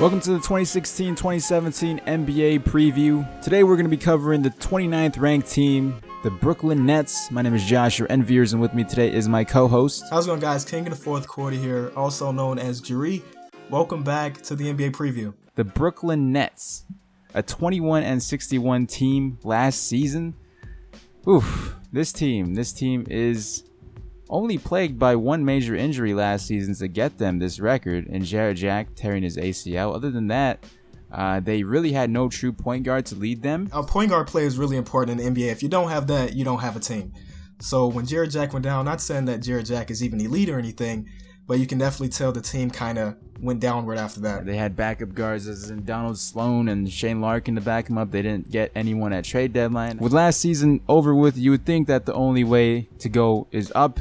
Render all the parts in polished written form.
Welcome to the 2016-2017 NBA preview. Today we're going to be covering the 29th ranked team, the Brooklyn Nets. My name is Josh, your Enviers, and with me today is my co-host. How's it going, guys? King of the fourth quarter here, also known as Jari. Welcome back to the NBA preview. The Brooklyn Nets, a 21-61 team last season. This team is only plagued by one major injury last season to get them this record, and Jarrett Jack tearing his ACL. Other than that, they really had no true point guard to lead them. A point guard play is really important in the NBA. If you don't have that, you don't have a team. So when Jarrett Jack went down, not saying that Jarrett Jack is even elite or anything, but you can definitely tell the team kind of went downward after that. They had backup guards as in Donald Sloan and Shane Larkin to back him up. They didn't get anyone at trade deadline. With last season over with, you would think that the only way to go is up,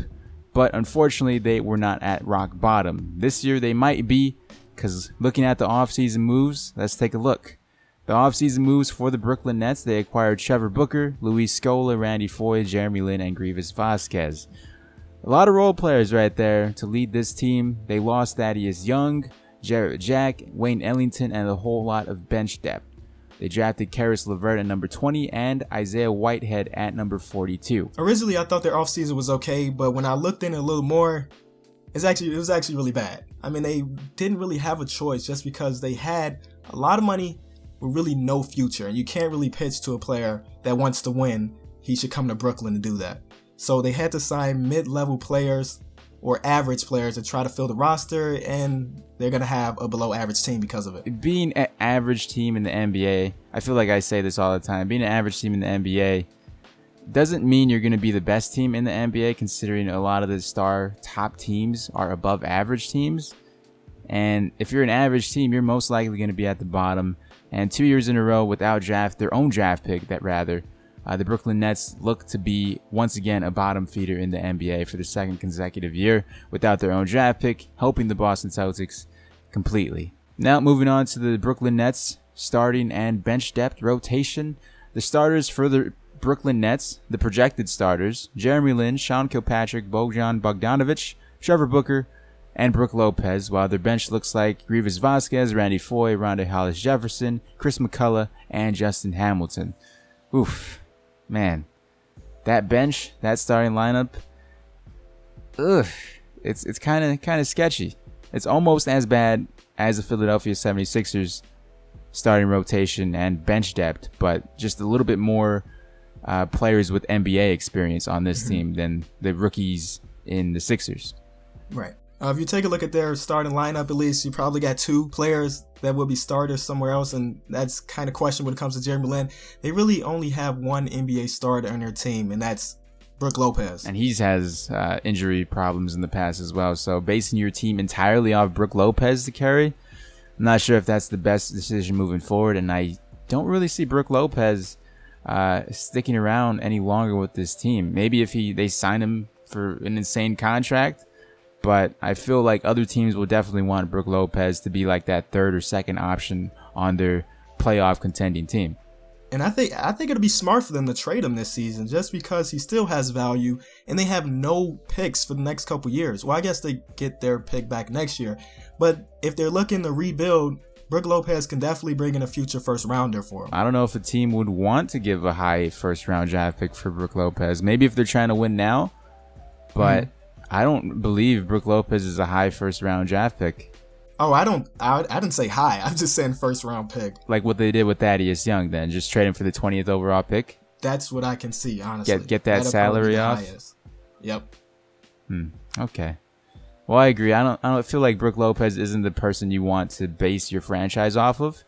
but unfortunately they were not at rock bottom. This year they might be, because looking at the offseason moves, let's take a look. The offseason moves for the Brooklyn Nets, they acquired Trevor Booker, Luis Scola, Randy Foye, Jeremy Lin, and Grievous Vasquez. A lot of role players right there to lead this team. They lost Thaddeus Young, Jarrett Jack, Wayne Ellington, and a whole lot of bench depth. They drafted Karis LeVert at number 20 and Isaiah Whitehead at number 42. Originally, I thought their offseason was okay, but when I looked in a little more, it was actually really bad. I mean, they didn't really have a choice just because they had a lot of money with really no future. And you can't really pitch to a player that wants to win. He should come to Brooklyn to do that. So they had to sign mid-level players or average players to try to fill the roster, and they're going to have a below-average team because of it. Being an average team in the NBA, I feel like I say this all the time, being an average team in the NBA doesn't mean you're going to be the best team in the NBA, considering a lot of the star top teams are above average teams. And if you're an average team, you're most likely going to be at the bottom. And 2 years in a row without their own draft pick, the Brooklyn Nets look to be once again a bottom feeder in the NBA for the second consecutive year without their own draft pick, helping the Boston Celtics completely. Now moving on to the Brooklyn Nets starting and bench depth rotation. The starters for the Brooklyn Nets, the projected starters, Jeremy Lin, Sean Kilpatrick, Bojan Bogdanovic, Trevor Booker, and Brook Lopez, while their bench looks like Grievous Vasquez, Randy Foye, Rondae Hollis-Jefferson, Chris McCullough, and Justin Hamilton. Man, that bench, that starting lineup, it's kind of sketchy. It's almost as bad as the Philadelphia 76ers starting rotation and bench depth, but just a little bit more players with NBA experience on this team than the rookies in the Sixers. Right. If you take a look at their starting lineup, at least you probably got two players that will be starters somewhere else, and that's kind of question when it comes to Jeremy Lin. They really only have one NBA starter on their team, and that's Brook Lopez. And he's has injury problems in the past as well, so basing your team entirely off Brook Lopez to carry, I'm not sure if that's the best decision moving forward, and I don't really see Brook Lopez sticking around any longer with this team. Maybe if they sign him for an insane contract, but I feel like other teams will definitely want Brook Lopez to be like that third or second option on their playoff contending team. And I think it'll be smart for them to trade him this season just because he still has value and they have no picks for the next couple years. Well, I guess they get their pick back next year. But if they're looking to rebuild, Brook Lopez can definitely bring in a future first rounder for him. I don't know if a team would want to give a high first round draft pick for Brook Lopez. Maybe if they're trying to win now, but I don't believe Brook Lopez is a high first round draft pick. Oh, I didn't say high. I'm just saying first round pick. Like what they did with Thaddeus Young then, just trade him for the 20th overall pick. That's what I can see, honestly. Get that salary off. Highest. Yep. Okay. Well, I agree. I don't feel like Brook Lopez isn't the person you want to base your franchise off of.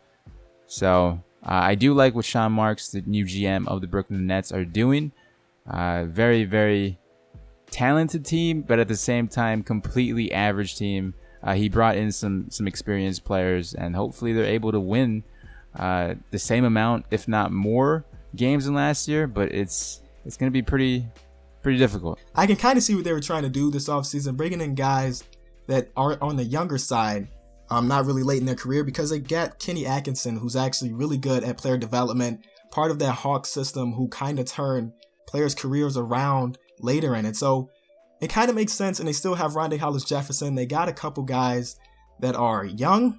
So I do like what Sean Marks, the new GM of the Brooklyn Nets, are doing. Very, very talented team, but at the same time, completely average team. He brought in some experienced players, and hopefully they're able to win the same amount, if not more, games than last year. But it's going to be pretty difficult. I can kind of see what they were trying to do this offseason, bringing in guys that are on the younger side, not really late in their career, because they got Kenny Atkinson, who's actually really good at player development, part of that Hawks system, who kind of turned players' careers around later in it. So it kind of makes sense, and they still have Rondae Hollis-Jefferson. They got a couple guys that are young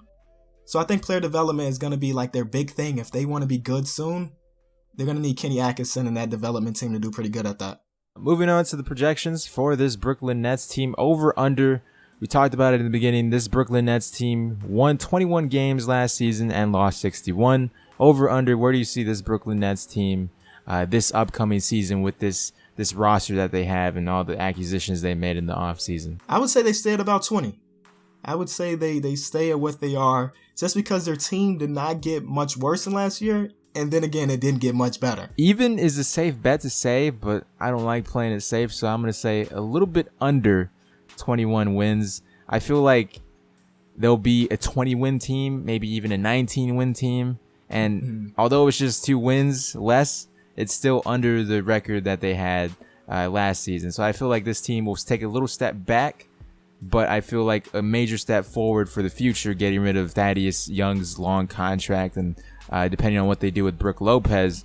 So I think player development is going to be like their big thing. If they want to be good soon, they're going to need Kenny Atkinson and that development team to do pretty good at that. Moving on to the projections for this Brooklyn Nets team. Over under. We talked about it in the beginning. This Brooklyn Nets team won 21 games last season and lost 61. Over under. Where do you see this Brooklyn Nets team this upcoming season with this roster that they have and all the acquisitions they made in the offseason? I would say they stay at about 20. I would say they stay at what they are just because their team did not get much worse than last year. And then again, it didn't get much better. Even is a safe bet to say, but I don't like playing it safe. So I'm going to say a little bit under 21 wins. I feel like they'll be a 20-win team, maybe even a 19-win team. And although it's just 2 wins less, it's still under the record that they had last season. So I feel like this team will take a little step back, but I feel like a major step forward for the future, getting rid of Thaddeus Young's long contract and depending on what they do with Brook Lopez.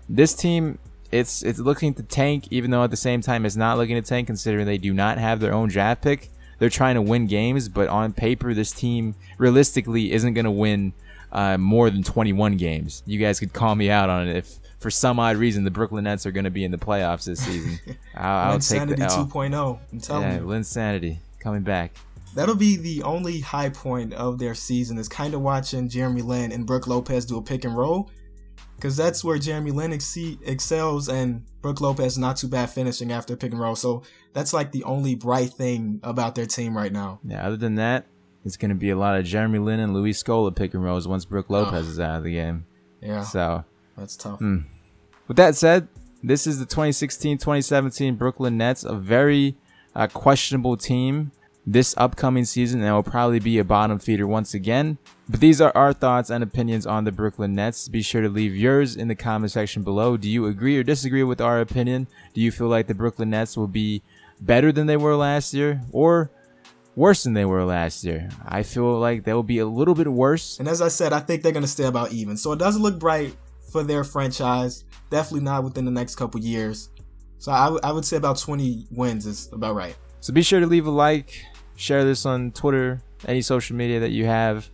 This team, it's looking to tank, even though at the same time it's not looking to tank considering they do not have their own draft pick. They're trying to win games, but on paper, this team realistically isn't going to win more than 21 games. You guys could call me out on it if for some odd reason the Brooklyn Nets are going to be in the playoffs this season. I'll take the L. 2.0. I'm telling you. Linsanity coming back. That'll be the only high point of their season is kind of watching Jeremy Lin and Brook Lopez do a pick and roll, because that's where Jeremy Lin excels and Brook Lopez is not too bad finishing after pick and roll. So that's like the only bright thing about their team right now. Yeah, other than that, it's going to be a lot of Jeremy Lin and Luis Scola pick and rolls once Brook Lopez is out of the game. Yeah, so that's tough. With that said, this is the 2016-2017 Brooklyn Nets, a very questionable team this upcoming season, and will probably be a bottom feeder once again. But these are our thoughts and opinions on the Brooklyn Nets. Be sure to leave yours in the comment section below. Do you agree or disagree with our opinion? Do you feel like the Brooklyn Nets will be better than they were last year or worse than they were last year? I feel like they will be a little bit worse. And as I said, I think they're going to stay about even. So it doesn't look bright for their franchise. Definitely not within the next couple years. So I would say about 20 wins is about right. So be sure to leave a like, share this on Twitter, any social media that you have,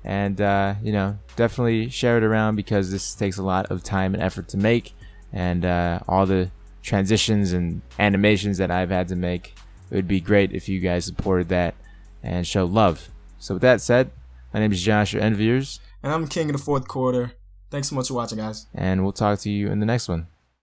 and definitely share it around because this takes a lot of time and effort to make, and all the transitions and animations that I've had to make, it would be great if you guys supported that and show love. So with that said, my name is Josh, your Enviers, and I'm King of the Fourth Quarter. Thanks so much for watching, guys. And we'll talk to you in the next one.